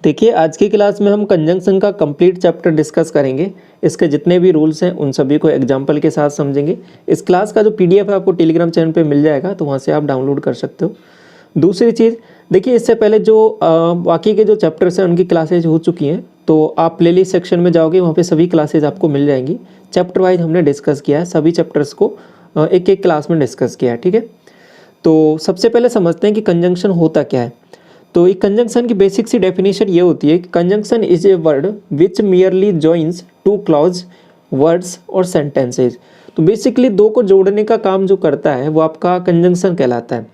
देखिए आज की क्लास में हम कंजंक्शन का कंप्लीट चैप्टर डिस्कस करेंगे। इसके जितने भी रूल्स हैं उन सभी को एग्जांपल के साथ समझेंगे। इस क्लास का जो पीडीएफ है आपको टेलीग्राम चैनल पे मिल जाएगा, तो वहाँ से आप डाउनलोड कर सकते हो। दूसरी चीज़, देखिए इससे पहले जो बाकी के जो चैप्टर्स हैं उनकी क्लासेज हो चुकी हैं, तो आप प्लेलिस्ट सेक्शन में जाओगे, वहाँ पर सभी क्लासेज आपको मिल जाएंगी। चैप्टर वाइज हमने डिस्कस किया है, सभी चैप्टर्स को एक एक क्लास में डिस्कस किया है, ठीक है। तो सबसे पहले समझते हैं कि कंजंक्शन होता क्या है। तो एक कंजंक्शन की बेसिक सी डेफिनेशन ये होती है कि conjunction is a word which merely joins two clause, words और सेंटेंसेज। तो बेसिकली दो को जोड़ने का काम जो करता है वो आपका कंजंक्शन कहलाता है।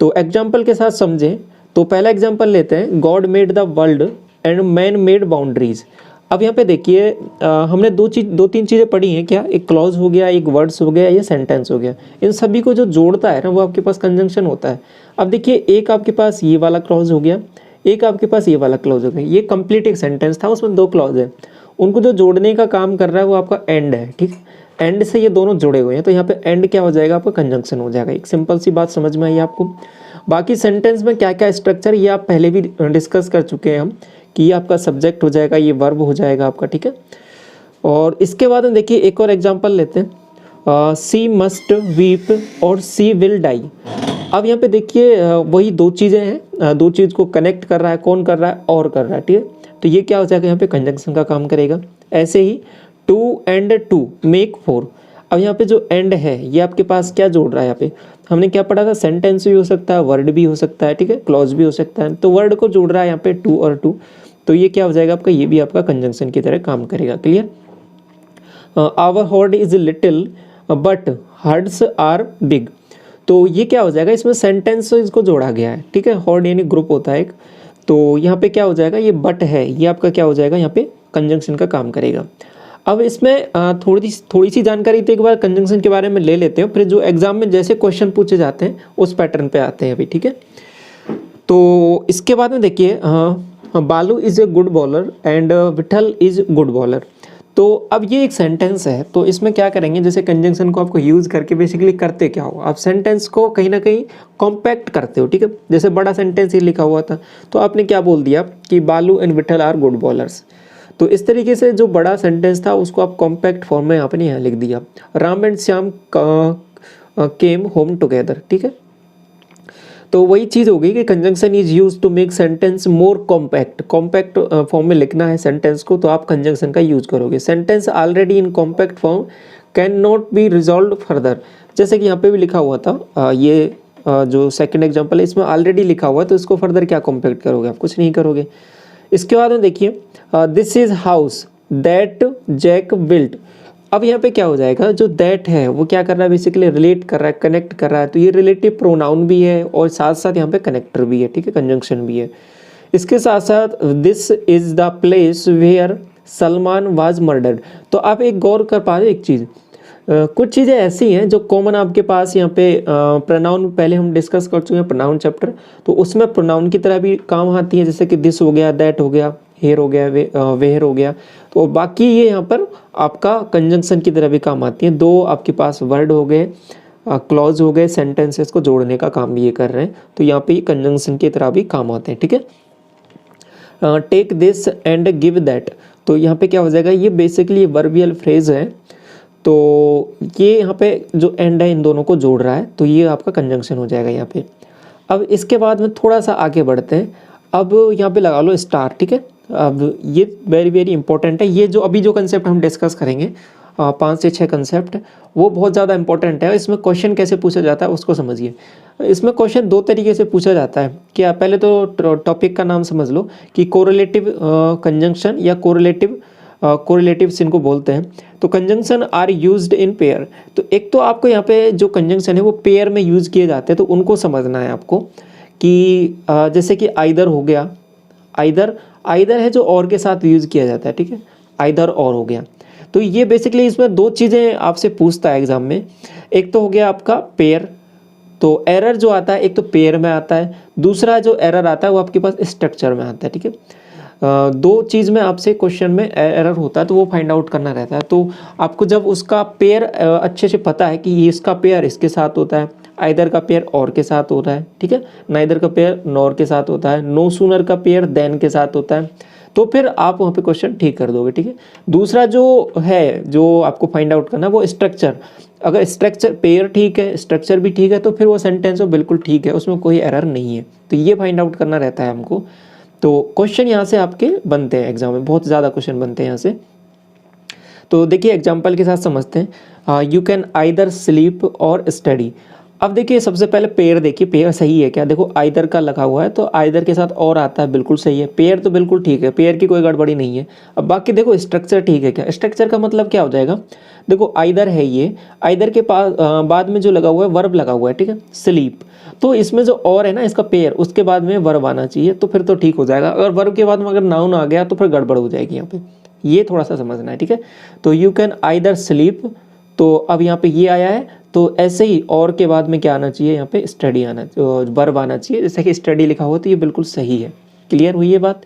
तो एग्जाम्पल के साथ समझें, तो पहला एग्जाम्पल लेते हैं, God made the world and man made boundaries. अब यहाँ पे देखिए हमने दो तीन चीज़ें पढ़ी हैं क्या, एक क्लॉज हो गया, एक वर्ड्स हो गया, या सेंटेंस हो गया। इन सभी को जो जोड़ता है ना वो आपके पास कंजंक्शन होता है। अब देखिए एक आपके पास ये वाला क्लॉज हो गया, एक आपके पास ये वाला क्लॉज हो गया। ये कंप्लीट एक सेंटेंस था, उसमें दो क्लॉज है, उनको जो जोड़ने का काम कर रहा है वो आपका एंड है, ठीक। एंड से ये दोनों जुड़े हुए हैं, तो यहाँ पे एंड क्या हो जाएगा, आपका कंजंक्शन हो जाएगा। एक सिंपल सी बात समझ में आई आपको। बाकी सेंटेंस में क्या क्या स्ट्रक्चर, ये आप पहले भी डिस्कस कर चुके हैं हम, कि ये आपका सब्जेक्ट हो जाएगा, ये वर्ब हो जाएगा आपका, ठीक है। और इसके बाद में देखिए एक और एग्जांपल लेते हैं, सी मस्ट वीप और सी विल डाई। अब यहाँ पे देखिए वही दो चीज़ें हैं, दो चीज़ को कनेक्ट कर रहा है, कौन कर रहा है, और कर रहा है, ठीक है। तो ये क्या हो जाएगा, यहाँ पे कंजंक्शन का काम करेगा। ऐसे ही two and two make four. अब यहाँ पे जो एंड है ये आपके पास क्या जोड़ रहा है, यहाँ पे हमने क्या पढ़ा था, सेंटेंस भी हो सकता है, वर्ड भी हो सकता है, ठीक है, क्लॉज भी हो सकता है। तो वर्ड को जोड़ रहा है यहाँ पे टू और टू, तो ये क्या हो जाएगा आपका, ये भी आपका कंजंक्शन की तरह काम करेगा। Clear. Our herd is little but herds are big. तो ये क्या हो जाएगा, इसमें सेंटेंस इसको जोड़ा गया है, ठीक है। हॉर्ड यानी ग्रुप होता है एक, तो यहाँ पे क्या हो जाएगा, ये बट है, ये आपका क्या हो जाएगा, यहाँ पे कंजंक्शन का काम करेगा। अब इसमें थोड़ी सी जानकारी तो एक बार कंजंक्शन के बारे में ले लेते हो, फिर जो एग्जाम में जैसे क्वेश्चन पूछे जाते हैं उस पैटर्न पे आते हैं अभी, ठीक है। तो इसके बाद में देखिए Balu is a good bowler and Vithal is good bowler. तो अब ये एक सेंटेंस है, तो इसमें क्या करेंगे, जैसे कंजंक्शन को आपको यूज़ करके बेसिकली करते क्या हो, आप सेंटेंस को कहीं ना कहीं कॉम्पैक्ट करते हो, ठीक है। जैसे बड़ा सेंटेंस ही लिखा हुआ था, तो आपने क्या बोल दिया कि Balu and Vithal are good bowlers. तो इस तरीके से जो बड़ा सेंटेंस था उसको आप कॉम्पैक्ट फॉर्म में आपने यहाँ लिख दिया, Ram and Shyam came home together, ठीक है। तो वही चीज़ हो गई कि conjunction is use to make sentence more compact. Compact form में लिखना है सेंटेंस को, तो आप कंजंक्शन का यूज करोगे। Sentence already in compact form can not be resolve further. जैसे कि यहाँ पे भी लिखा हुआ था, ये जो सेकंड एग्जांपल है इसमें ऑलरेडी लिखा हुआ है, तो इसको फर्दर क्या कॉम्पैक्ट करोगे, आप कुछ नहीं करोगे। इसके बाद में देखिए this is house that Jack built. अब यहाँ पे क्या हो जाएगा, जो दैट है वो क्या कर रहा है, बेसिकली रिलेट कर रहा है, कनेक्ट कर रहा है। तो ये रिलेटिव प्रोनाउन भी है और साथ साथ यहाँ पे कनेक्टर भी है, ठीक है, कंजंक्शन भी है। इसके साथ साथ this is the place where Salman was murdered. तो आप एक गौर कर पा रहे एक चीज़, कुछ चीज़ें ऐसी हैं जो कॉमन आपके पास यहाँ पे प्रोनाउन पहले हम डिस्कस कर चुके हैं प्रोनाउन चैप्टर, तो उसमें प्रोनाउन की तरह भी काम आती है, जैसे कि दिस हो गया, दैट हो गया, हेयर हो गया, वेयर हो गया। तो बाकी ये यहाँ पर आपका कंजंक्शन की तरह भी काम आती है। दो आपके पास वर्ड हो गए, क्लॉज हो गए, सेंटेंसेस को जोड़ने का काम भी ये कर रहे हैं, तो यहाँ पे कंजंक्शन की तरह भी काम आते हैं, ठीक है। Take this and give that. तो यहाँ पे क्या हो जाएगा, ये बेसिकली वर्बियल फ्रेज है, तो ये यहाँ पे जो एंड है इन दोनों को जोड़ रहा है, तो ये आपका कंजंक्शन हो जाएगा यहाँ पे। अब इसके बाद में थोड़ा सा आगे बढ़ते हैं, अब यहाँ पे लगा लो स्टार, ठीक है। अब ये वेरी वेरी इंपॉर्टेंट है, ये जो अभी जो कंसेप्ट हम डिस्कस करेंगे 5 से 6 कंसेप्ट, वो बहुत ज़्यादा इंपॉर्टेंट है। इसमें क्वेश्चन कैसे पूछा जाता है उसको समझिए। इसमें क्वेश्चन दो तरीके से पूछा जाता है। क्या, पहले तो टॉपिक का नाम समझ लो कि कोरिलेटिव कंजंक्शन या कोरिलेटिव्स इनको बोलते हैं। तो conjunction are used in pair. तो एक तो आपको यहाँ पे जो कंजंक्शन है वो पेयर में यूज़ किए जाते हैं, तो उनको समझना है आपको कि जैसे कि आइदर हो गया, आइदर है जो और के साथ यूज़ किया जाता है, ठीक है, आइदर और हो गया। तो ये बेसिकली इसमें दो चीज़ें आपसे पूछता है एग्जाम में, एक तो हो गया आपका पेयर, तो एरर जो आता है एक तो पेयर में आता है, दूसरा जो एरर आता है वो आपके पास स्ट्रक्चर में आता है, ठीक है। दो चीज़ में आपसे क्वेश्चन में एरर होता है, तो वो फाइंड आउट करना रहता है। तो आपको जब उसका पेयर अच्छे से पता है कि ये इसका पेयर इसके साथ होता है, आइदर का पेयर और के साथ होता है, ठीक है, नाइदर का पेयर नॉर के साथ होता है, नो सूनर का पेयर देन के साथ होता है, तो फिर आप वहाँ पे क्वेश्चन ठीक कर दोगे, ठीक है। दूसरा जो है जो आपको फाइंड आउट करना है वो स्ट्रक्चर, अगर स्ट्रक्चर पेयर ठीक है, स्ट्रक्चर भी ठीक है, तो फिर वो सेंटेंस वो बिल्कुल ठीक है, उसमें कोई एरर नहीं है, तो ये फाइंड आउट करना रहता है हमको। तो क्वेश्चन यहाँ से आपके बनते हैं एग्जाम में, बहुत ज़्यादा क्वेश्चन बनते हैं यहाँ से। तो देखिए एग्जाम्पल के साथ समझते हैं। यू कैन आइदर स्लीप और स्टडी। अब देखिए सबसे पहले पेयर देखिए, पेयर सही है क्या, देखो आइदर का लगा हुआ है तो आइदर के साथ और आता है, बिल्कुल सही है, पेयर तो बिल्कुल ठीक है, पेयर की कोई गड़बड़ी नहीं है। अब बाकी देखो स्ट्रक्चर ठीक है क्या, स्ट्रक्चर का मतलब क्या हो जाएगा, देखो आइदर है ये, आइदर के पास बाद में जो लगा हुआ है वर्ब लगा हुआ है, ठीक है, स्लीप, तो इसमें जो और है ना इसका पेयर, उसके बाद में वर्ब आना चाहिए, तो फिर तो ठीक हो जाएगा। अगर वर्ब के बाद में अगर नाउन आ गया तो फिर गड़बड़ हो जाएगी यहाँ पे, ये थोड़ा सा समझना है, ठीक है। तो यू कैन आइदर स्लीप, तो अब यहाँ पे ये आया है, तो ऐसे ही और के बाद में क्या आना चाहिए, यहाँ पे स्टडी आना, वर्ब आना चाहिए, जैसे कि स्टडी लिखा हुआ तो ये बिल्कुल सही है। क्लियर हुई ये बात।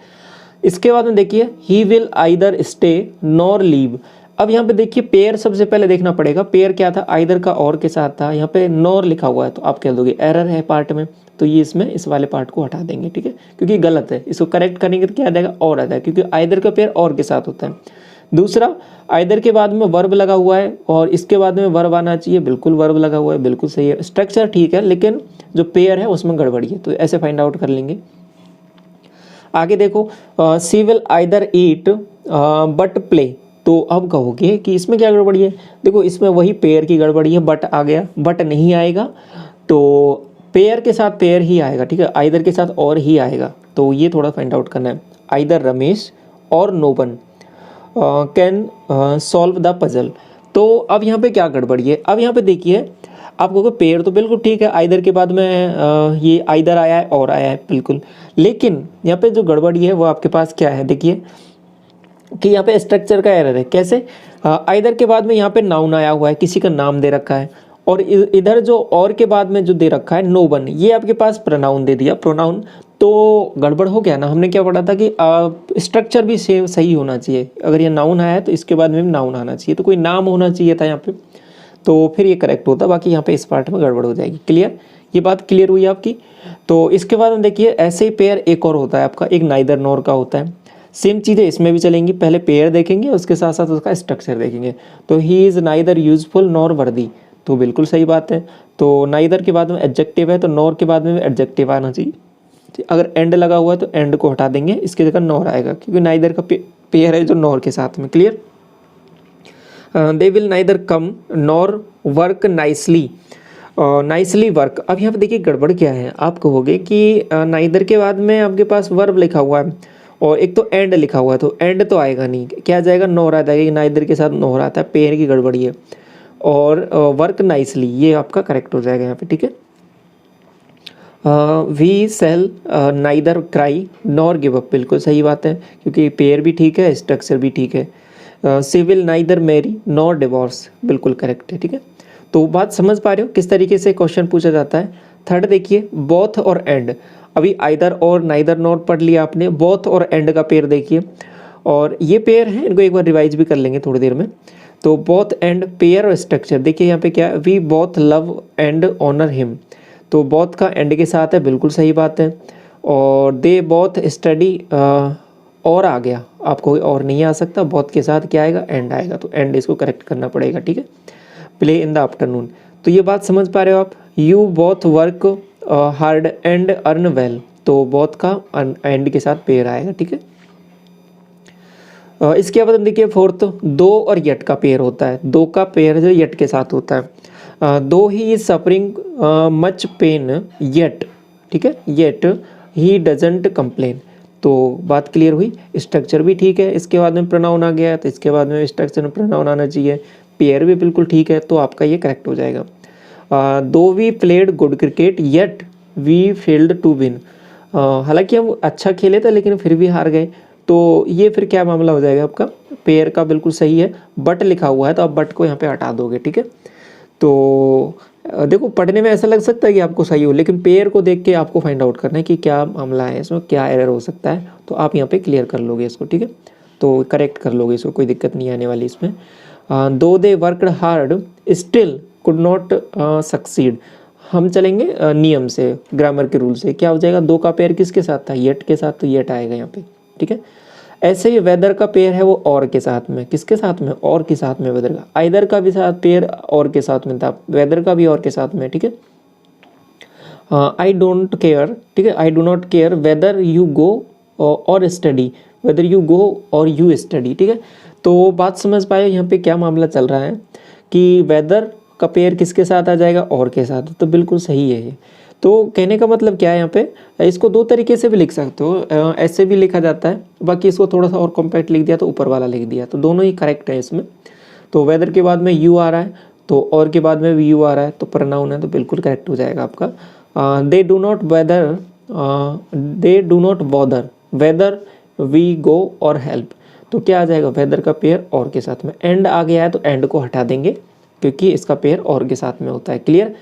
इसके बाद में देखिए he will either stay nor leave. अब यहाँ पे देखिए पेयर सबसे पहले देखना पड़ेगा, पेयर क्या था, आइदर का और के साथ था, यहाँ पे नॉर लिखा हुआ है, तो आप कह दोगे एरर है पार्ट में, तो ये इसमें इस वाले पार्ट को हटा देंगे, ठीक है, क्योंकि गलत है, इसको करेक्ट करेंगे तो क्या आ जाएगा, और आ जाएगा, क्योंकि आइदर का पेयर और के साथ होता है। दूसरा आइदर के बाद में वर्ब लगा हुआ है और इसके बाद में वर्ब आना चाहिए, बिल्कुल वर्ब लगा हुआ है, बिल्कुल सही है, स्ट्रक्चर ठीक है, लेकिन जो पेयर है उसमें गड़बड़ी है, तो ऐसे फाइंड आउट कर लेंगे। आगे देखो she will either eat but play, तो अब कहोगे कि इसमें क्या गड़बड़ी है, देखो इसमें वही पेयर की गड़बड़ी है, बट आ गया, बट नहीं आएगा, तो पेयर के साथ पेयर ही आएगा, ठीक है, आइदर के साथ और ही आएगा, तो ये थोड़ा फाइंड आउट करना है। Either Ramesh or no one can solve the puzzle, तो अब यहाँ पे क्या गड़बड़ी है, अब यहाँ पे देखिए आप कहोगे पेयर तो बिल्कुल ठीक है, आइदर के बाद में ये आइदर आया है और आया है बिल्कुल, लेकिन यहाँ पे जो गड़बड़ी है वो आपके पास क्या है, देखिए कि यहाँ पे स्ट्रक्चर का एरर है। कैसे, आइदर के बाद में यहाँ पे नाउन आया हुआ है, किसी का नाम दे रखा है, और इधर जो और के बाद में जो दे रखा है नो वन, ये आपके पास प्रोनाउन दे दिया, प्रोनाउन, तो गड़बड़ हो गया ना। हमने क्या पढ़ा था कि स्ट्रक्चर भी सेम सही होना चाहिए, अगर ये नाउन आया है तो इसके बाद में भी नाउन आना चाहिए, तो कोई नाम होना चाहिए था यहाँ पे, तो फिर ये करेक्ट होता, बाकी यहाँ पे इस पार्ट में गड़बड़ हो जाएगी। क्लियर, ये बात क्लियर हुई आपकी। तो इसके बाद में देखिए ऐसे ही पेयर एक और होता है आपका, एक नाइदर नॉर का होता है, सेम चीज़ें इसमें भी चलेंगी, पहले पेयर देखेंगे उसके साथ साथ उसका स्ट्रक्चर देखेंगे। तो he is neither useful nor वर्दी, तो बिल्कुल सही बात है, तो नाइदर के बाद में एडजेक्टिव है तो नॉर के बाद में एडजेक्टिव आना चाहिए, अगर एंड लगा हुआ है तो एंड को हटा देंगे, इसकी जगह नॉर आएगा, क्योंकि नाइदर का पेयर है जो नॉर के साथ में। Clear, they will neither come nor work nicely, nicely work. अब यहाँ पे देखिए गड़बड़ क्या है, आप कहोगे कि नाइदर के बाद में आपके पास वर्ब लिखा हुआ है और एक तो एंड लिखा हुआ है, तो एंड तो आएगा नहीं, क्या आ जाएगा, नॉर आ जाएगा, नाइदर के साथ नॉर आता है, पेयर की गड़बड़ी है, और वर्क नाइसली ये आपका करेक्ट हो जाएगा यहाँ पे, ठीक है। We shall neither cry nor give up, बिल्कुल सही बात है, क्योंकि पेयर भी ठीक है, स्ट्रक्चर भी ठीक है। She will neither marry nor divorce, बिल्कुल करेक्ट है, ठीक है। तो बात समझ पा रहे हो किस तरीके से क्वेश्चन पूछा जाता है। थर्ड देखिए बोथ और एंड, अभी आइदर और नाइदर नॉर पढ़ लिया आपने, बोथ और एंड का पेयर देखिए, और ये पेयर है, इनको एक बार रिवाइज भी कर लेंगे थोड़ी देर में। तो बोथ एंड पेयर और स्ट्रक्चर देखिए यहाँ पे क्या है, we both love and honour him, तो बोथ का एंड के साथ है, बिल्कुल सही बात है। और दे बोथ स्टडी, और आ गया, आपको और नहीं आ सकता, बोथ के साथ क्या आएगा, एंड आएगा, तो एंड इसको करेक्ट करना पड़ेगा, ठीक है। प्ले इन द आफ्टरनून, तो ये बात समझ पा रहे हो आप। You both work hard and earn well, तो बोथ का एंड के साथ पेयर आएगा, ठीक है। इसके बाद देखिए फोर्थ, दो और यट का पेयर होता है, दो का पेयर जो यट के साथ होता है। दो he is suffering much pain yet, ठीक है, येट ही डजंट कंप्लेन, तो बात क्लियर हुई। स्ट्रक्चर भी ठीक है, इसके बाद में प्रोनाउन आ गया है, तो इसके बाद में स्ट्रक्चर में प्रोनाउन आना चाहिए, पेयर भी बिल्कुल ठीक है, तो आपका ये करेक्ट हो जाएगा। Though we played good cricket yet we failed to win, हालांकि हम अच्छा खेले थे लेकिन फिर भी हार गए, तो ये फिर क्या मामला हो जाएगा आपका, पेयर का बिल्कुल सही है, बट लिखा हुआ है तो आप बट को यहाँ पे हटा दोगे, ठीक है। तो देखो पढ़ने में ऐसा लग सकता है कि आपको सही हो, लेकिन पेयर को देख के आपको फाइंड आउट करना है कि क्या मामला है, इसमें क्या एरर हो सकता है, तो आप यहाँ पे क्लियर कर लोगे इसको, ठीक है, तो करेक्ट कर लोगे इसको, कोई दिक्कत नहीं आने वाली इसमें। दो they worked hard still could not succeed, हम चलेंगे नियम से, ग्रामर के रूल से। क्या हो जाएगा, दो का पेयर किसके साथ था, येट के साथ, तो येट आएगा यहाँ पे, ठीक है। ऐसे ही वेदर का पेयर है वो और के साथ में, किसके साथ में, और के साथ में वेदर का। आइदर का भी साथ पेयर और के साथ में था, वेदर का भी और के साथ में, ठीक है। आई डोंट केयर, ठीक है, I do not care whether you go और स्टडी, वेदर यू गो और यू स्टडी, ठीक है। तो बात समझ पाए यहाँ पे क्या मामला चल रहा है कि वेदर का पेयर किसके साथ आ जाएगा, और के साथ, तो बिल्कुल सही है ये। तो कहने का मतलब क्या है यहाँ पे, इसको दो तरीके से भी लिख सकते हो, ऐसे भी लिखा जाता है, बाकी इसको थोड़ा सा और कॉम्पैक्ट लिख दिया तो ऊपर वाला लिख दिया, तो दोनों ही करेक्ट है इसमें। तो वेदर के बाद में यू आ रहा है, तो और के बाद में भी यू आ रहा है, तो प्रोनाउन है, तो बिल्कुल करेक्ट हो जाएगा आपका। They do not whether, they do not bother whether we go or help, तो क्या आ जाएगा, वेदर का पेयर और के साथ में। एंड आ गया है तो एंड को हटा देंगे क्योंकि इसका पेयर और के साथ में होता है, क्लियर।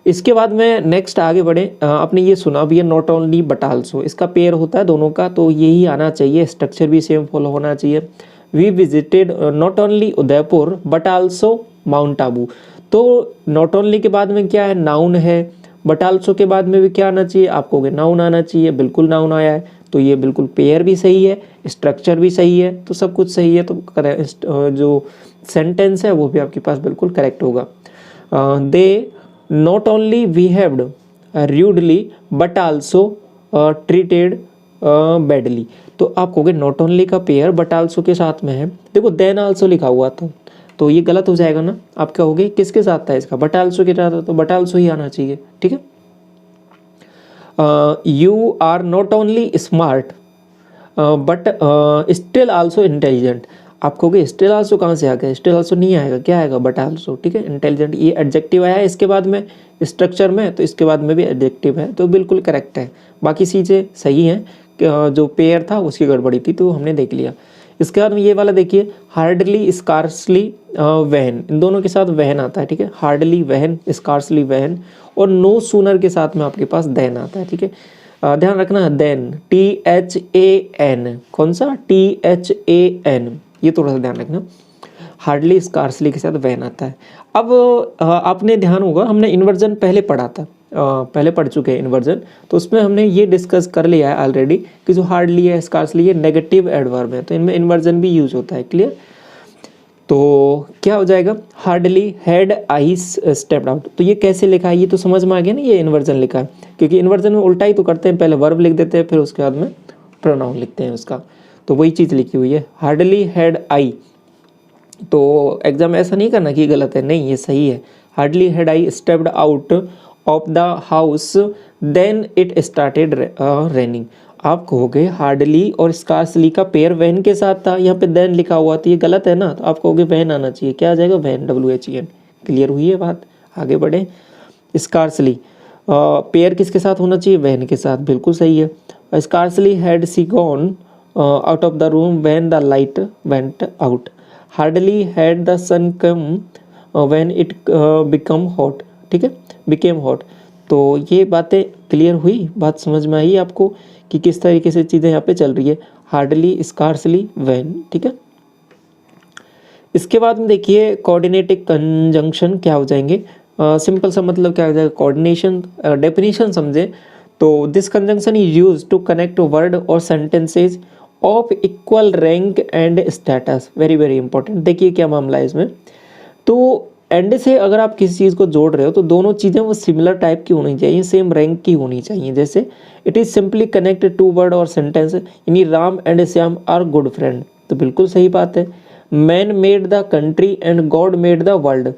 इसके बाद में नेक्स्ट आगे बढ़े, आपने ये सुना भी है नॉट ओनली बट आल्सो, इसका पेयर होता है दोनों का, तो यही आना चाहिए, स्ट्रक्चर भी सेम फॉलो होना चाहिए। We visited not only Udaipur but also Mount Abu, तो नॉट ओनली के बाद में क्या है, नाउन है, बट आल्सो के बाद में भी क्या आना चाहिए, आपको नाउन आना चाहिए, बिल्कुल नाउन आया है, तो ये बिल्कुल पेयर भी सही है, स्ट्रक्चर भी सही है, तो सब कुछ सही है, तो जो सेंटेंस है वो भी आपके पास बिल्कुल करेक्ट होगा। They not only behaved rudely but also treated badly, तो आप कहोगे नॉट ओनली का पेयर बट आल्सो के साथ में है, देखो देन आल्सो लिखा हुआ तो ये गलत हो जाएगा ना। आप कहोगे किसके साथ था इसका, बट आल्सो के साथ, तो बट आल्सो ही आना चाहिए, ठीक है। You are not only smart but still also intelligent, आप कहोगे स्टिल आल्सो कहाँ से आ गया, स्टिल आल्सो नहीं आएगा, क्या आएगा, बट आल्सो, ठीक है। इंटेलिजेंट ये एडजेक्टिव आया है इसके बाद में स्ट्रक्चर में, तो इसके बाद में भी एडजेक्टिव है, तो बिल्कुल करेक्ट है। बाकी चीज़ें सही हैं, जो पेयर था उसकी गड़बड़ी थी, तो हमने देख लिया। इसके बाद में ये वाला देखिए, हार्डली स्कार्सली वहन, इन दोनों के साथ वहन आता है, ठीक है। हार्डली वहन, स्कार्सली वहन, और नो सूनर के साथ में आपके पास देन आता है, ठीक है। ध्यान रखना, देन THAN, कौन सा, THAN, ये थोड़ा सा ध्यान रखना। हार्डली स्कार्सली के साथ वहन आता है। अब आपने ध्यान होगा, हमने इन्वर्जन पहले पढ़ा था, पहले पढ़ चुके हैं इन्वर्जन, तो उसमें हमने ये डिस्कस कर लिया है ऑलरेडी कि जो हार्डली है, स्कार्सली है, नेगेटिव एडवर्ब है, तो इनमें इन्वर्जन भी यूज होता है, क्लियर। तो क्या हो जाएगा, hardly had I stepped out, तो ये कैसे लिखा है, ये तो समझ में आ गया ना, ये इन्वर्जन लिखा है, क्योंकि इन्वर्जन में उल्टा ही तो करते हैं, पहले वर्ब लिख देते हैं, फिर उसके बाद में प्रोनाउन लिखते हैं उसका, तो वही चीज़ लिखी हुई है, हार्डली हैड आई। तो एग्जाम ऐसा नहीं करना कि गलत है, नहीं, ये सही है। Hardly had I stepped out of the house then it started raining, आप कहोगे हार्डली और स्कार्सली का पेयर वैन के साथ था, यहाँ पे देन लिखा हुआ, तो ये गलत है ना, तो आप कहोगे वैन आना चाहिए, क्या आ जाएगा, वैन, WHEN, क्लियर हुई है बात। आगे बढ़े, स्कार्सली पेयर किसके साथ होना चाहिए, वैन के साथ, बिल्कुल सही है। Scarcely had she gone out of the room when the light went out, hardly had the sun come when it become hot, ठीक है, बिकेम हॉट। तो ये बातें क्लियर हुई, बात समझ में आई आपको कि किस तरीके से चीज़ें यहाँ पे चल रही है, हार्डली, स्कार्सली, व्हेन, ठीक है। इसके बाद में देखिए कोऑर्डिनेटिव कंजंक्शन क्या हो जाएंगे, सिंपल सा मतलब क्या हो जाएगा, कोऑर्डिनेशन, डेफिनेशन समझे तो this conjunction is used to connect word और sentences of equal rank and status, very very important. देखिए क्या मामला है इसमें, तो एंड से अगर आप किसी चीज़ को जोड़ रहे हो तो दोनों चीज़ें वो सिमिलर टाइप की होनी चाहिए, सेम रैंक की होनी चाहिए। जैसे it is simply connected to word और सेंटेंस, यानी Ram and Shyam are good friend, तो बिल्कुल सही बात है। Man made the country and God made the world,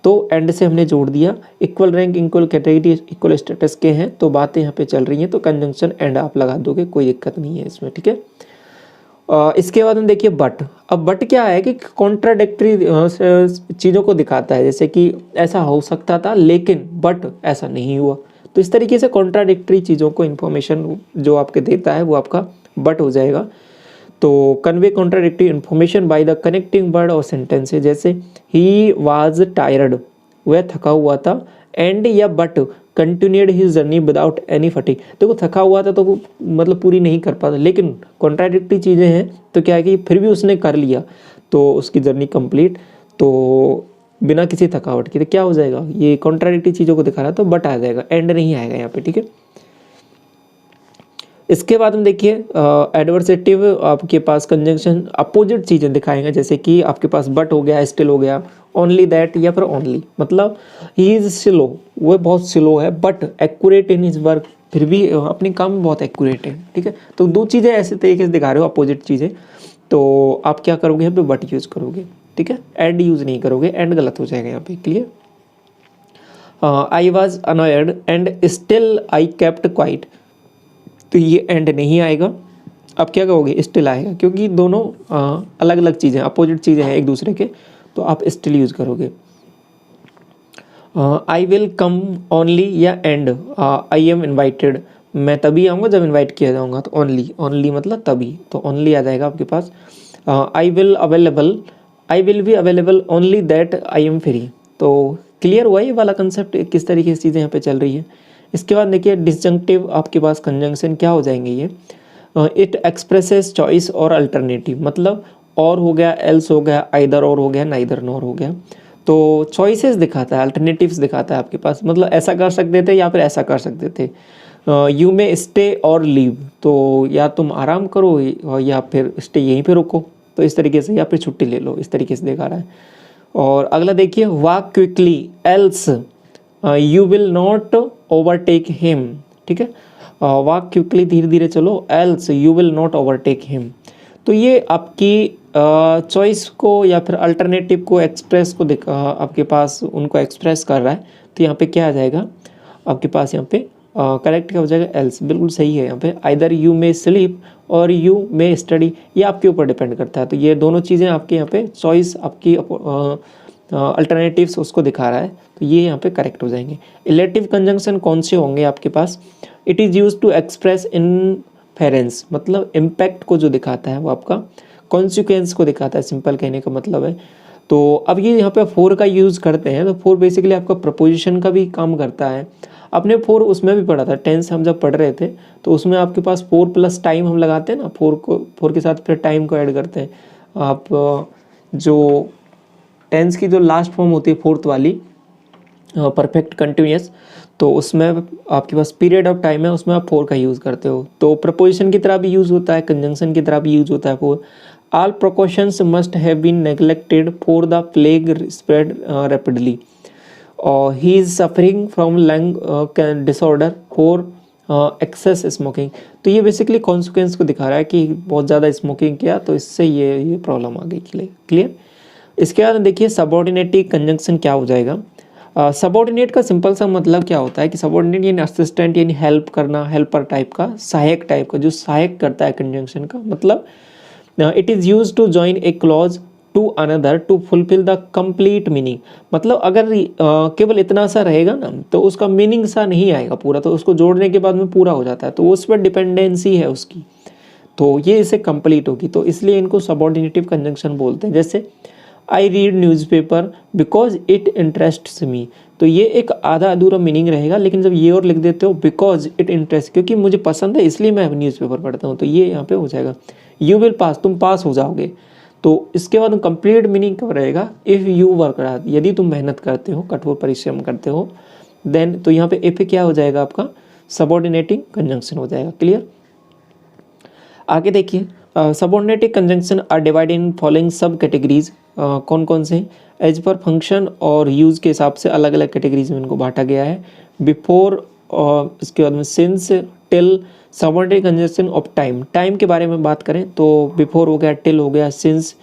तो एंड से हमने जोड़ दिया, equal rank, equal category, equal status के हैं, तो बातें यहाँ पे चल रही हैं, तो कंजंक्शन एंड आप लगा दोगे, कोई दिक्कत नहीं है इसमें, ठीक है। इसके बाद में देखिए बट, अब बट क्या है कि कॉन्ट्राडिक्टरी चीज़ों को दिखाता है, जैसे कि ऐसा हो सकता था लेकिन बट ऐसा नहीं हुआ, तो इस तरीके से कॉन्ट्राडिक्टरी चीज़ों को इन्फॉर्मेशन जो आपके देता है वो आपका बट हो जाएगा। तो convey contradictory information by the connecting word और सेंटेंस, जैसे ही वाज टायर्ड, वह थका हुआ था, एंड या but continued his journey without any fatigue, देखो थका हुआ था तो वो मतलब पूरी नहीं कर पाता, लेकिन कॉन्ट्राडिक्टरी चीज़ें हैं तो क्या है कि फिर भी उसने कर लिया तो उसकी जर्नी कंप्लीट, तो बिना किसी थकावट के, तो क्या हो जाएगा, ये कॉन्ट्राडिक्टरी चीज़ों को दिखा रहा है, तो बट आ जाएगा, एंड नहीं आएगा यहाँ पे, ठीक है। इसके बाद में देखिए एडवर्सेटिव आपके पास कंजंक्शन अपोजिट चीज़ें दिखाएंगे, जैसे कि आपके पास बट हो गया, स्टिल हो गया, ओनली दैट या फिर ओनली, मतलब ही इज़ स्लो, वो बहुत स्लो है, but accurate in his work, फिर भी अपने काम में बहुत एक्यूरेट है, ठीक है। तो दो चीज़ें ऐसे तरीके से दिखा रहे हो अपोजिट चीज़ें, तो आप क्या करोगे यहाँ पे बट यूज़ करोगे, ठीक है, एंड यूज़ नहीं करोगे, एंड गलत हो जाएगा यहाँ पे, clear. I was annoyed and still I kept quite, तो ये एंड नहीं आएगा, अब क्या कहोगे, स्टिल आएगा, क्योंकि दोनों अलग अलग चीज़ें, अपोजिट चीज़ें हैं एक दूसरे के, तो आप स्टिल यूज़ करोगे। आई विल कम ओनली या एंड, आई एम इन्वाइटेड, मैं तभी आऊँगा जब इन्वाइट किया जाऊँगा, तो ओनली, ओनली मतलब तभी, तो ओनली आ जाएगा आपके पास। I will available, I will be available only that I am free, तो क्लियर हुआ ये वाला कंसेप्ट, किस तरीके से चीज़ें यहाँ पे चल रही है। इसके बाद देखिए डिसजंक्टिव आपके पास कंजंक्शन क्या हो जाएंगे ये, इट एक्सप्रेसेस चॉइस और अल्टरनेटिव, मतलब और हो गया, एल्स हो गया, आइदर और हो गया, नाइदर नॉर हो गया, तो चॉइसेस दिखाता है, अल्टरनेटिव्स दिखाता है आपके पास, मतलब ऐसा कर सकते थे या फिर ऐसा कर सकते थे। यू में स्टे और लीव, तो या तुम आराम करो या फिर स्टे यहीं पे रुको, तो इस तरीके से, या फिर छुट्टी ले लो, इस तरीके से दिखा रहा है। और अगला देखिए walk quickly else you will not overtake him, ठीक है, वॉक क्विकली, धीरे धीरे चलो, else you will not overtake him, तो ये आपकी चॉइस को या फिर अल्टरनेटिव को एक्सप्रेस को आपके पास उनको एक्सप्रेस कर रहा है, तो यहाँ पे क्या आ जाएगा आपके पास, यहाँ पे करेक्ट क्या हो जाएगा, एल्स, बिल्कुल सही है यहाँ पे। आइदर यू मे स्लीप और यू मे स्टडी, ये आपके ऊपर डिपेंड करता है, तो ये दोनों चीज़ें आपके यहाँ पे चॉइस आपकी अल्टरनेटिव्स उसको दिखा रहा है, तो ये यहाँ पे करेक्ट हो जाएंगे। इलेक्टिव कंजंक्शन कौन से होंगे आपके पास, it is use to express inference, मतलब इम्पैक्ट को जो दिखाता है वो आपका कॉन्सिक्वेंस को दिखाता है, सिंपल कहने का मतलब है। तो अब ये यहाँ पे फोर का यूज़ करते हैं, तो फोर बेसिकली आपका प्रपोजिशन का भी काम करता है, आपने फोर उसमें भी पढ़ा था, टेंस हम जब पढ़ रहे थे, तो उसमें आपके पास फोर प्लस टाइम हम लगाते हैं ना, फोर के साथ फिर टाइम को ऐड करते हैं। आप जो टेंस की जो लास्ट फॉर्म होती है फोर्थ वाली परफेक्ट कंटिन्यूअस, तो उसमें आपके पास पीरियड ऑफ टाइम है, उसमें आप फोर का यूज़ करते हो, तो प्रपोजिशन की तरह भी यूज़ होता है, कंजंक्शन की तरह भी यूज़ होता है for. All precautions must have been neglected for the plague spread rapidly, और he is suffering from lung disorder for excess smoking, तो ये बेसिकली कॉन्सिक्वेंस को दिखा रहा है कि बहुत ज़्यादा स्मोकिंग किया तो इससे ये प्रॉब्लम आ गई, क्लियर। इसके बाद देखिए सबऑर्डिनेटिव कंजंक्शन क्या हो जाएगा। सबऑर्डिनेट का सिंपल सा मतलब क्या होता है कि सबऑर्डिनेट यानी असिस्टेंट, यानी हेल्प करना, हेल्पर टाइप का, सहायक टाइप का, जो सहायक करता है कंजंक्शन का, मतलब it is use to join a clause to another to fulfil the complete meaning, मतलब अगर केवल इतना सा रहेगा ना तो उसका मीनिंग सा नहीं आएगा पूरा, तो उसको जोड़ने के बाद में पूरा हो जाता है, तो उस पर डिपेंडेंसी है उसकी, तो ये इसे कंप्लीट होगी, तो इसलिए इनको सबऑर्डिनेटिव कंजंक्शन बोलते हैं। जैसे I read newspaper because it interests me, तो ये एक आधा अधूरा मीनिंग रहेगा, लेकिन जब ये और लिख देते हो बिकॉज इट इंटरेस्ट, क्योंकि मुझे पसंद है इसलिए मैं न्यूज़पेपर पढ़ता हूँ, तो ये यहाँ पे हो जाएगा। यू विल पास, तुम पास हो जाओगे, तो इसके बाद कंप्लीट मीनिंग कब रहेगा, इफ़ यू वर्क हार्ड, यदि तुम मेहनत करते हो, कठोर परिश्रम करते हो, देन, तो यहाँ पे इफ क्या हो जाएगा आपका सबऑर्डिनेटिंग कंजंक्शन हो जाएगा, क्लियर। आगे देखिए subordinative conjunction are divided in following sub categories, कौन कौन से, एज पर फंक्शन और यूज़ के हिसाब से अलग अलग कैटेगरीज में इनको बांटा गया है। बिफोर, इसके बाद में since, till, subordinative conjunction of time, time के बारे में बात करें तो बिफोर हो गया, टिल हो गया, सिंस,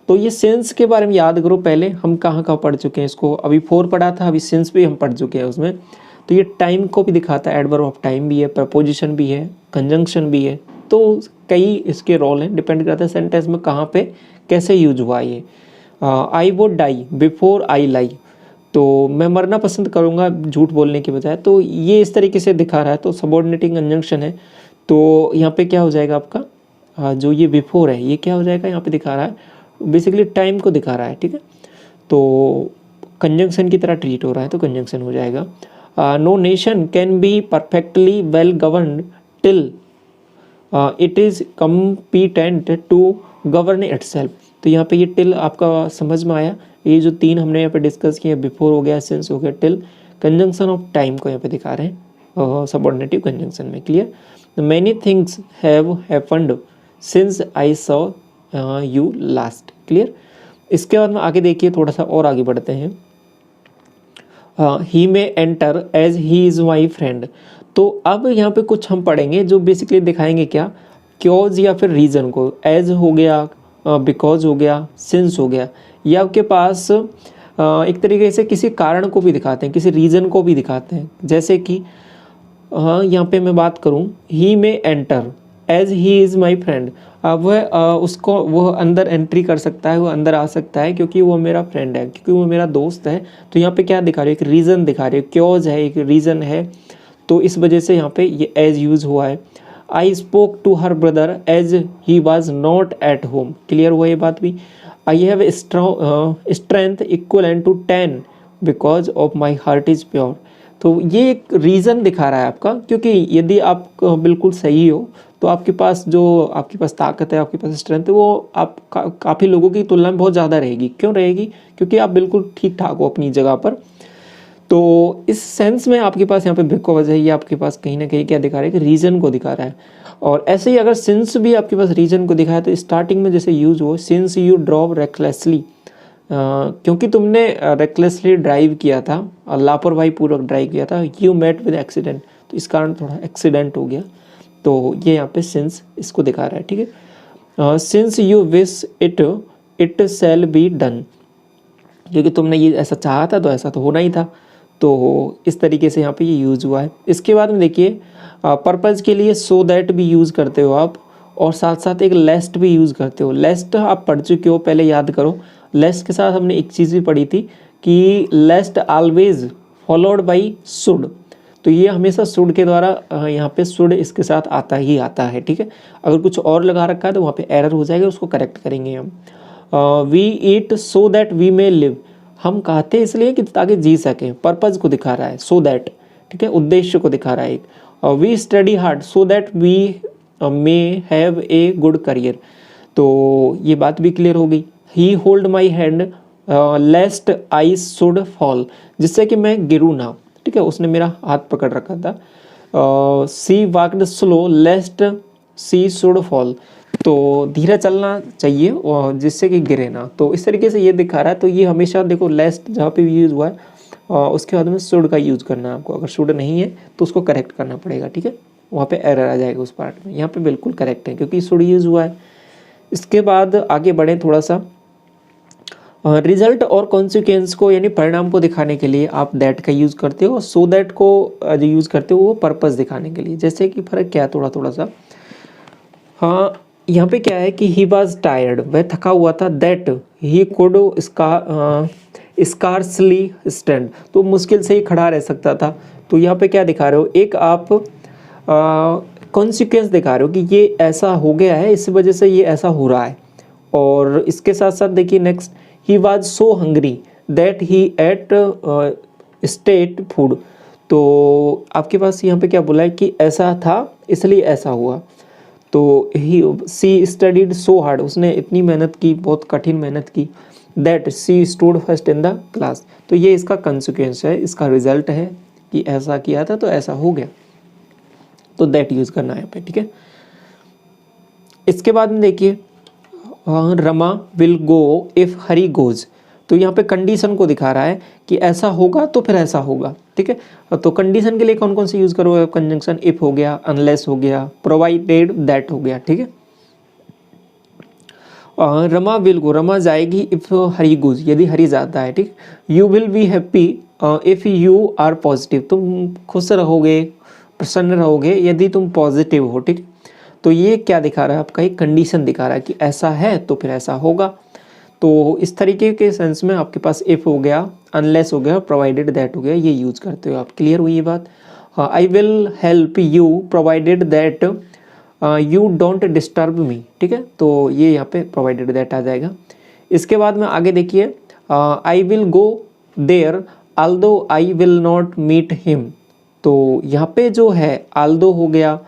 तो ये सिंस के बारे में याद करो, पहले हम कहाँ कहाँ पढ़ चुके हैं इसको, अभी फोर पढ़ा था, अभी सिंस भी हम पढ़ चुके हैं उसमें, तो ये टाइम को भी दिखाता है, एडवर्ब ऑफ टाइम भी है, प्रपोजिशन भी है, कंजंक्शन भी है, तो कई इसके रोल हैं, डिपेंड करता है सेंटेंस में कहाँ पे कैसे यूज हुआ ये। I would die before I lie, तो मैं मरना पसंद करूँगा झूठ बोलने के बजाय, तो ये इस तरीके से दिखा रहा है, तो सबऑर्डिनेटिंग कंजंक्शन है, तो यहाँ पे क्या हो जाएगा आपका जो ये बिफोर है, ये क्या हो जाएगा, यहाँ पे दिखा रहा है बेसिकली टाइम को दिखा रहा है, ठीक है, तो कंजंक्शन की तरह ट्रीट हो रहा है, तो कंजंक्शन हो जाएगा। No nation can be perfectly well governed till it is competent to govern itself, तो यहाँ पे ये टिल आपका समझ में आया। ये जो 3 हमने यहाँ पे डिस्कस किए, बिफोर हो गया, सिंस हो गया, टिल, कंजंक्शन ऑफ टाइम को यहाँ पे दिखा रहे हैं सबऑर्डिनेटिव कंजंक्शन में। Clear. Many things have happened since I saw you last. Clear. इसके बाद में आगे देखिए, थोड़ा सा और आगे बढ़ते हैं। He may enter as he is my friend. तो अब यहाँ पे कुछ हम पढ़ेंगे जो बेसिकली दिखाएंगे क्या, क्योज या फिर रीज़न को। एज हो गया, बिकॉज हो गया, सिंस हो गया, ये आपके पास एक तरीके से किसी कारण को भी दिखाते हैं, किसी रीज़न को भी दिखाते हैं। जैसे कि यहाँ पे मैं बात करूँ, he may enter as he is my friend. अब वह उसको वह अंदर एंट्री कर सकता है, वो अंदर आ सकता है क्योंकि वो मेरा फ्रेंड है, क्योंकि वो मेरा दोस्त है। तो यहाँ पे क्या दिखा रही है, एक रीज़न दिखा रही है, क्योज है, एक रीज़न है, तो इस वजह से यहाँ पे ये एज यूज़ हुआ है। I spoke to her brother as he was not at home. Clear हुआ ये बात भी। I have strength equal and to 10 because of my heart is pure. तो ये एक रीज़न दिखा रहा है आपका, क्योंकि यदि आप बिल्कुल सही हो तो आपके पास ताकत है, आपके पास स्ट्रेंथ है, वो आप काफ़ी लोगों की तुलना में बहुत ज़्यादा रहेगी। क्यों रहेगी? क्योंकि आप बिल्कुल ठीक ठाक हो अपनी जगह पर। तो इस सेंस में आपके पास यहाँ पे बिकॉज है, ये आपके पास कहीं ना कहीं क्या दिखा रहा है कि रीज़न को दिखा रहा है। और ऐसे ही अगर सिंस भी आपके पास रीज़न को दिखाया, तो स्टार्टिंग में जैसे यूज़ हो, सिंस यू ड्रॉव रेकलेसली, क्योंकि तुमने रेकलेसली ड्राइव किया था, लापरवाही पूर्वक ड्राइव किया था। यू मेट विद एक्सीडेंट, तो इस कारण थोड़ा एक्सीडेंट हो गया, तो ये यहाँ पे सिंस इसको दिखा रहा है। ठीक है। Since you wish it shall be done, क्योंकि तुमने ये ऐसा चाहा था तो ऐसा तो होना ही था। तो इस तरीके से यहाँ पे ये यूज़ हुआ है। इसके बाद में देखिए, पर्पज़ के लिए सो दैट भी यूज़ करते हो आप, और साथ साथ एक लेस्ट भी यूज़ करते हो। लेस्ट आप पढ़ चुके हो, पहले याद करो। लेस्ट के साथ हमने एक चीज़ भी पढ़ी थी कि लेस्ट ऑलवेज फॉलोड बाई शुड। तो ये हमेशा शुड के द्वारा यहाँ पे शुड इसके साथ आता ही आता है। ठीक है। अगर कुछ और लगा रखा है तो वहाँ पे एरर हो जाएगा, उसको करेक्ट करेंगे हम। We eat so that we may live, हम खाते इसलिए कि ताकि जी सकें। पर्पज़ को दिखा रहा है, सो दैट। ठीक है, उद्देश्य को दिखा रहा है एक। We study hard so that we may have a good career, तो ये बात भी क्लियर हो गई। He hold my hand lest I should fall, जिससे कि मैं गिरूँ ना। ठीक है, उसने मेरा हाथ पकड़ रखा था। She walked slow lest she should fall, तो धीरे चलना चाहिए और जिससे कि गिरे ना। तो इस तरीके से ये दिखा रहा है। तो ये हमेशा देखो, लेस्ट जहाँ पे भी यूज़ हुआ है उसके बाद में शुड का यूज़ करना है आपको। अगर शुड नहीं है तो उसको करेक्ट करना पड़ेगा। ठीक है, वहाँ पे एरर आ जाएगा उस पार्ट में। यहाँ पे बिल्कुल करेक्ट है क्योंकि शुड यूज़ हुआ है। इसके बाद आगे बढ़ें थोड़ा सा। रिजल्ट और कॉन्सिक्वेंस को, यानी परिणाम को दिखाने के लिए आप दैट का यूज़ करते हो। सो दैट को जो यूज़ करते हो वो पर्पस दिखाने के लिए। जैसे कि फ़र्क क्या है थोड़ा सा। हाँ, यहाँ पे क्या है कि ही वॉज टायर्ड, वह थका हुआ था। That he could scarcely stand, तो मुश्किल से ही खड़ा रह सकता था। तो यहाँ पे क्या दिखा रहे हो, एक आप कॉन्सिक्वेंस दिखा रहे हो कि ये ऐसा हो गया है, इस वजह से ये ऐसा हो रहा है। और इसके साथ साथ देखिए next, he was so hungry that he ate stale food, तो आपके पास यहाँ पे क्या बोला है कि ऐसा था इसलिए ऐसा हुआ। तो ही सी स्टडीड सो हार्ड, उसने इतनी मेहनत की, बहुत कठिन मेहनत की। That C stood first in the class, तो ये इसका कंसिक्वेंस है, इसका रिजल्ट है कि ऐसा किया था तो ऐसा हो गया। तो दैट यूज़ करना है यहाँ पे। ठीक है। इसके बाद में देखिए, Rama will go if Hari goes, तो यहाँ पे कंडीशन को दिखा रहा है कि ऐसा होगा तो फिर ऐसा होगा। ठीक है, तो कंडीशन के लिए कौन कौन से यूज़ करोगे? कंजंक्शन इफ़ हो गया, अनलेस हो गया, प्रोवाइडेड दैट हो गया। ठीक है। रमा विल गो, रमा जाएगी इफ़ हरी गोज, यदि हरी जाता है। ठीक। You will be happy if you are positive, तुम खुश रहोगे, प्रसन्न रहोगे यदि तुम पॉजिटिव हो। ठीक। तो ये क्या दिखा रहा है आपका, एक कंडीशन दिखा रहा है कि ऐसा है तो फिर ऐसा होगा। तो इस तरीके के सेंस में आपके पास इफ़ हो गया, अनलेस हो गया, प्रोवाइडेड दैट हो गया, ये यूज़ करते हो आप। क्लियर हुई ये बात? I will help you provided that you don't disturb me. ठीक है, तो ये यहाँ पे प्रोवाइडेड दैट आ जाएगा। इसके बाद में आगे देखिए, I will go there although I will not meet him, तो यहाँ पे जो है आल्दो हो गया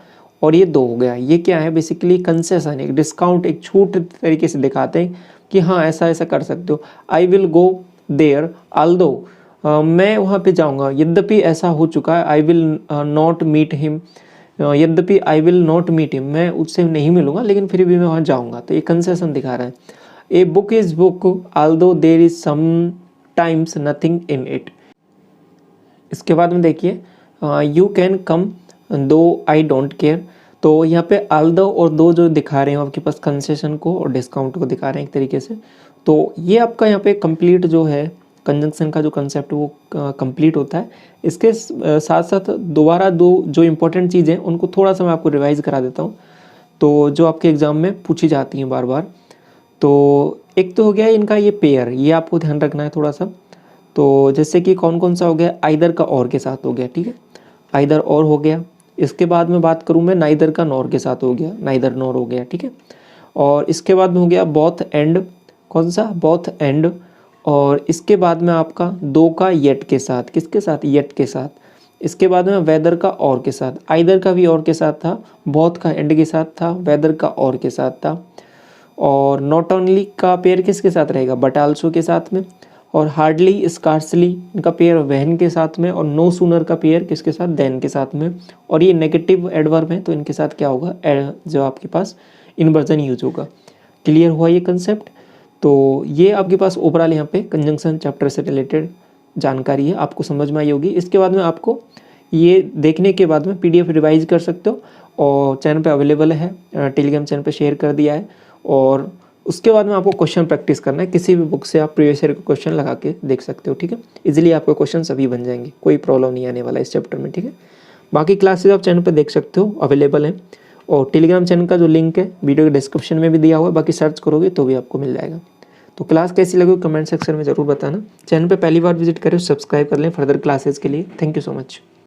और ये दो हो गया, ये क्या है बेसिकली कंसेशन, एक डिस्काउंट, एक छूट तरीके से दिखाते हैं। कि हाँ ऐसा ऐसा कर सकते हो। I will go there although, मैं वहाँ पे जाऊँगा, यद्यपि ऐसा हो चुका है। I will not meet him, यद्यपि I will not meet him, मैं उससे नहीं मिलूंगा लेकिन फिर भी मैं वहाँ जाऊँगा। तो ये कंसेशन दिखा रहा है। A book is book although there is some times nothing in it. इसके बाद में देखिए यू कैन कम दो आई डोंट केयर। तो यहाँ पे ऑल्दो और दो जो दिखा रहे हैं आपके पास कंसेशन को और डिस्काउंट को दिखा रहे हैं एक तरीके से। तो ये आपका यहाँ पे कंप्लीट जो है कंजंक्शन का जो कंसेप्ट वो कंप्लीट होता है। इसके साथ साथ दोबारा दो जो इंपॉर्टेंट चीज़ें हैं उनको थोड़ा सा मैं आपको रिवाइज करा देता हूँ, तो जो आपके एग्ज़ाम में पूछी जाती हैं बार बार। तो एक तो हो गया इनका ये पेयर, ये आपको ध्यान रखना है थोड़ा सा। तो जैसे कि कौन कौन सा हो गया, आइदर का और के साथ हो गया, ठीक है, आइदर और हो गया। इसके बाद में बात करूँ मैं नाइदर का नॉर के साथ हो गया, नाइदर नॉर हो गया, ठीक है। और इसके बाद में हो गया बोथ एंड, कौन सा, बोथ एंड। और इसके बाद में आपका दो का येट के साथ, किसके साथ, येट के साथ। इसके बाद में वेदर का और के साथ, आइदर का भी और के साथ था, बोथ का एंड के साथ था, वेदर का और के साथ था। और नॉट ओनली का पेयर किसके साथ रहेगा, बट आल्सो के साथ में। और हार्डली स्कार्सली इनका पेयर वहन के साथ में। और नो सूनर का पेयर किसके साथ, देन के साथ में। और ये नेगेटिव एडवर्ब है तो इनके साथ क्या होगा, जो आपके पास इन्वर्जन यूज होगा। क्लियर हुआ ये कंसेप्ट। तो ये आपके पास ओवरऑल यहाँ पे कंजंक्शन चैप्टर से रिलेटेड जानकारी है, आपको समझ में आई होगी। इसके बाद में आपको ये देखने के बाद में PDF रिवाइज कर सकते हो और चैनल पे अवेलेबल है, टेलीग्राम चैनल पे शेयर कर दिया है। और उसके बाद में आपको क्वेश्चन प्रैक्टिस करना है, किसी भी बुक से आप प्रीवियस ईयर का क्वेश्चन लगा के देख सकते हो, ठीक है। इजीली आपके क्वेश्चन सभी बन जाएंगे, कोई प्रॉब्लम नहीं आने वाला इस चैप्टर में, ठीक है। बाकी क्लासेज आप चैनल पे देख सकते हो, अवेलेबल हैं। और टेलीग्राम चैनल का जो लिंक है वीडियो के डिस्क्रिप्शन में भी दिया हुआ है, बाकी सर्च करोगे तो भी आपको मिल जाएगा। तो क्लास कैसी लगी कमेंट सेक्शन में ज़रूर बताना। चैनल पे पहली बार विजिट करें, सब्सक्राइब कर लें फर्दर क्लासेस के लिए। Thank you so much.